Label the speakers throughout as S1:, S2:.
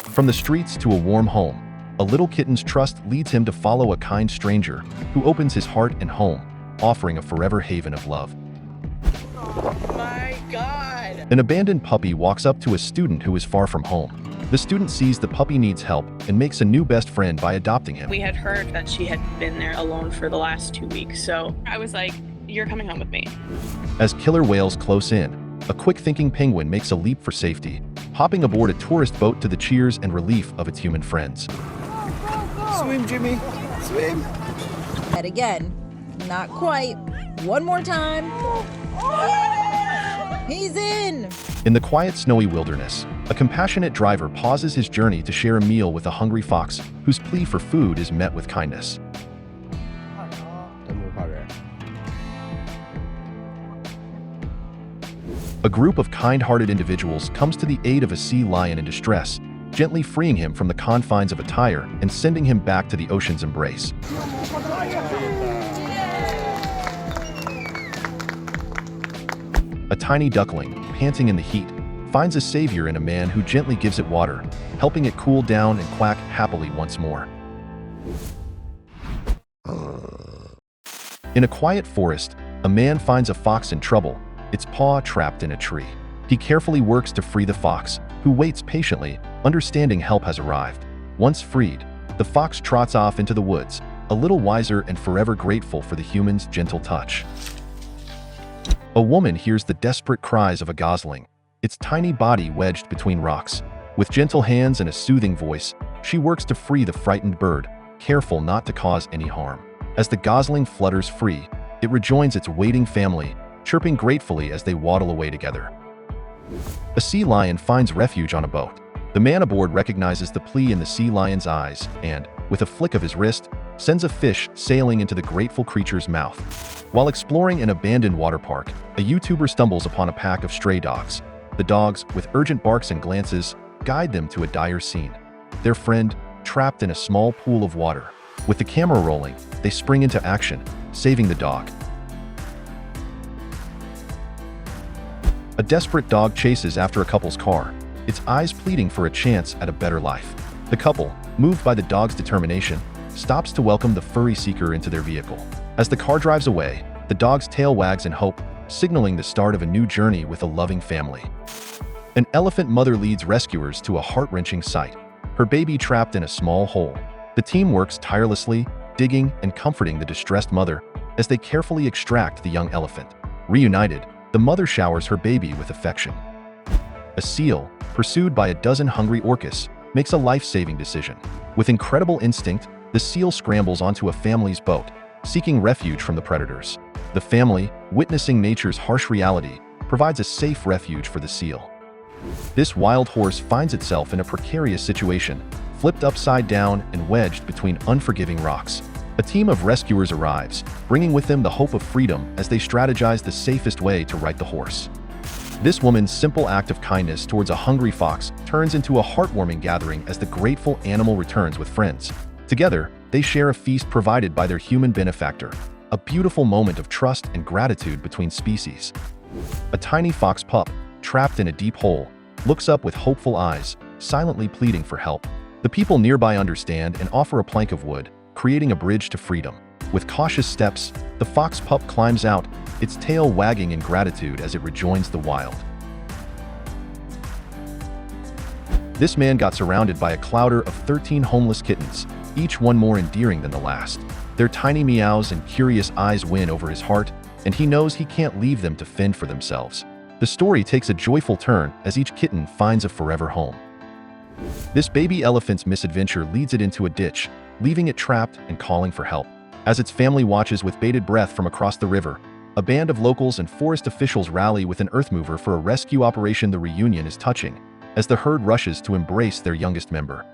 S1: From the streets to a warm home, a little kitten's trust leads him to follow a kind stranger who opens his heart and home, offering a forever haven of love.
S2: Oh my God!
S1: An abandoned puppy walks up to a student who is far from home. The student sees the puppy needs help and makes a new best friend by adopting him.
S2: We had heard that she had been there alone for the last 2 weeks, so I was like, you're coming home with me.
S1: As killer whales close in, a quick-thinking penguin makes a leap for safety, hopping aboard a tourist boat to the cheers and relief of its human friends.
S3: Swim, Jimmy, swim.
S4: And again, not quite. One more time. He's in.
S1: In the quiet, snowy wilderness, a compassionate driver pauses his journey to share a meal with a hungry fox whose plea for food is met with kindness. A group of kind-hearted individuals comes to the aid of a sea lion in distress, gently freeing him from the confines of a tire and sending him back to the ocean's embrace. A tiny duckling, panting in the heat, finds a savior in a man who gently gives it water, helping it cool down and quack happily once more. In a quiet forest, a man finds a fox in trouble, its paw trapped in a tree. He carefully works to free the fox, who waits patiently, understanding help has arrived. Once freed, the fox trots off into the woods, a little wiser and forever grateful for the human's gentle touch. A woman hears the desperate cries of a gosling, its tiny body wedged between rocks. With gentle hands and a soothing voice, she works to free the frightened bird, careful not to cause any harm. As the gosling flutters free, it rejoins its waiting family, chirping gratefully as they waddle away together. A sea lion finds refuge on a boat. The man aboard recognizes the plea in the sea lion's eyes and, with a flick of his wrist, sends a fish sailing into the grateful creature's mouth. While exploring an abandoned water park, a YouTuber stumbles upon a pack of stray dogs. The dogs, with urgent barks and glances, guide them to a dire scene. Their friend, trapped in a small pool of water. With the camera rolling, they spring into action, saving the dog. A desperate dog chases after a couple's car, its eyes pleading for a chance at a better life. The couple, moved by the dog's determination, stops to welcome the furry seeker into their vehicle. As the car drives away, the dog's tail wags in hope, signaling the start of a new journey with a loving family. An elephant mother leads rescuers to a heart-wrenching sight, her baby trapped in a small hole. The team works tirelessly, digging and comforting the distressed mother as they carefully extract the young elephant. Reunited, the mother showers her baby with affection. A seal, pursued by a dozen hungry orcas, makes a life-saving decision. With incredible instinct, the seal scrambles onto a family's boat, seeking refuge from the predators. The family, witnessing nature's harsh reality, provides a safe refuge for the seal. This wild horse finds itself in a precarious situation, flipped upside down and wedged between unforgiving rocks. A team of rescuers arrives, bringing with them the hope of freedom as they strategize the safest way to right the horse. This woman's simple act of kindness towards a hungry fox turns into a heartwarming gathering as the grateful animal returns with friends. Together, they share a feast provided by their human benefactor, a beautiful moment of trust and gratitude between species. A tiny fox pup, trapped in a deep hole, looks up with hopeful eyes, silently pleading for help. The people nearby understand and offer a plank of wood, creating a bridge to freedom. With cautious steps, the fox pup climbs out, its tail wagging in gratitude as it rejoins the wild. This man got surrounded by a clouder of 13 homeless kittens, each one more endearing than the last. Their tiny meows and curious eyes win over his heart, and he knows he can't leave them to fend for themselves. The story takes a joyful turn as each kitten finds a forever home. This baby elephant's misadventure leads it into a ditch, leaving it trapped and calling for help. As its family watches with bated breath from across the river, a band of locals and forest officials rally with an earthmover for a rescue operation. The reunion is touching, as the herd rushes to embrace their youngest member.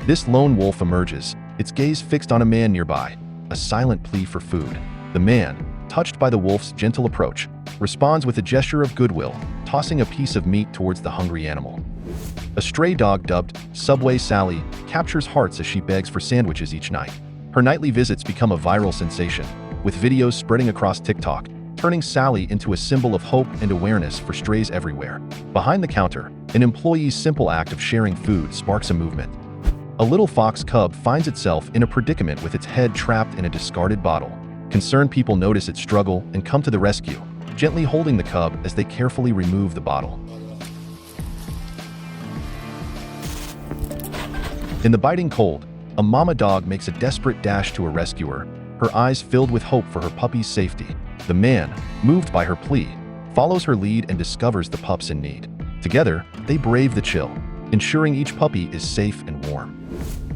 S1: This lone wolf emerges, its gaze fixed on a man nearby, a silent plea for food. The man, touched by the wolf's gentle approach, responds with a gesture of goodwill, tossing a piece of meat towards the hungry animal. A stray dog dubbed Subway Sally captures hearts as she begs for sandwiches each night. Her nightly visits become a viral sensation, with videos spreading across TikTok, turning Sally into a symbol of hope and awareness for strays everywhere. Behind the counter, an employee's simple act of sharing food sparks a movement. A little fox cub finds itself in a predicament with its head trapped in a discarded bottle. Concerned people notice its struggle and come to the rescue, gently holding the cub as they carefully remove the bottle. In the biting cold, a mama dog makes a desperate dash to a rescuer, her eyes filled with hope for her puppy's safety. The man, moved by her plea, follows her lead and discovers the pups in need. Together, they brave the chill, ensuring each puppy is safe and warm.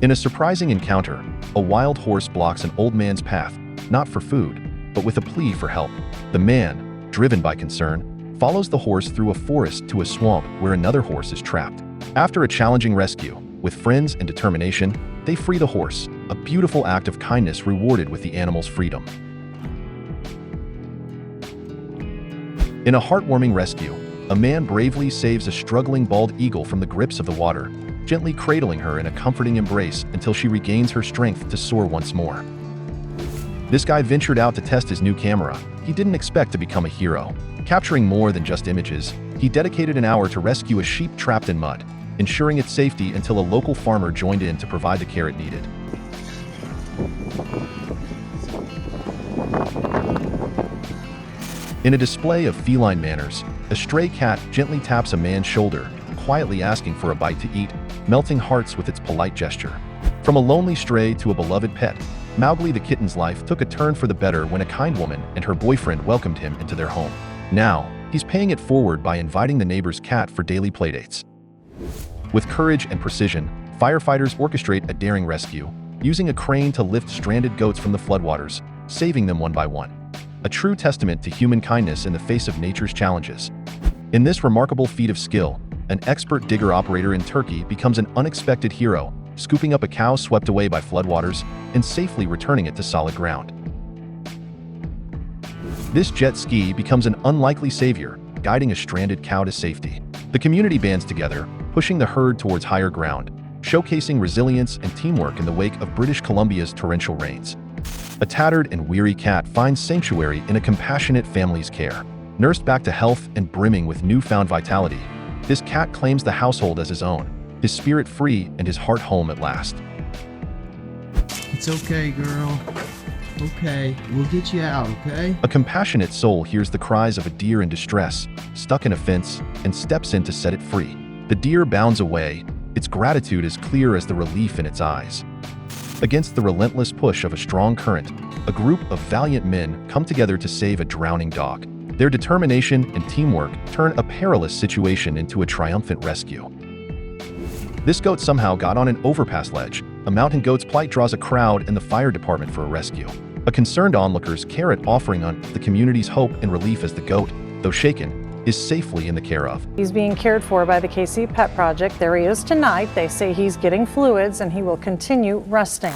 S1: In a surprising encounter, a wild horse blocks an old man's path, not for food, but with a plea for help. The man, driven by concern, follows the horse through a forest to a swamp where another horse is trapped. After a challenging rescue, with friends and determination, they free the horse, a beautiful act of kindness rewarded with the animal's freedom. In a heartwarming rescue, a man bravely saves a struggling bald eagle from the grips of the water, gently cradling her in a comforting embrace until she regains her strength to soar once more. This guy ventured out to test his new camera. He didn't expect to become a hero. Capturing more than just images, he dedicated an hour to rescue a sheep trapped in mud, ensuring its safety until a local farmer joined in to provide the care it needed. In a display of feline manners, a stray cat gently taps a man's shoulder, quietly asking for a bite to eat, melting hearts with its polite gesture. From a lonely stray to a beloved pet, Mowgli the kitten's life took a turn for the better when a kind woman and her boyfriend welcomed him into their home. Now, he's paying it forward by inviting the neighbor's cat for daily playdates. With courage and precision, firefighters orchestrate a daring rescue, using a crane to lift stranded goats from the floodwaters, saving them one by one. A true testament to human kindness in the face of nature's challenges. In this remarkable feat of skill, an expert digger operator in Turkey becomes an unexpected hero, scooping up a cow swept away by floodwaters and safely returning it to solid ground. This jet ski becomes an unlikely savior, guiding a stranded cow to safety. The community bands together, pushing the herd towards higher ground, showcasing resilience and teamwork in the wake of British Columbia's torrential rains. A tattered and weary cat finds sanctuary in a compassionate family's care. Nursed back to health and brimming with newfound vitality, this cat claims the household as his own, his spirit free and his heart home at last.
S3: It's okay, girl. Okay, we'll get you out, okay?
S1: A compassionate soul hears the cries of a deer in distress, stuck in a fence, and steps in to set it free. The deer bounds away, its gratitude as clear as the relief in its eyes. Against the relentless push of a strong current, a group of valiant men come together to save a drowning dog. Their determination and teamwork turn a perilous situation into a triumphant rescue. This goat somehow got on an overpass ledge. A mountain goat's plight draws a crowd and the fire department for a rescue. A concerned onlookers care at offering on the community's hope and relief as the goat, though shaken, is safely in the care of.
S5: He's being cared for by the KC Pet Project. There he is tonight. They say he's getting fluids and he will continue resting.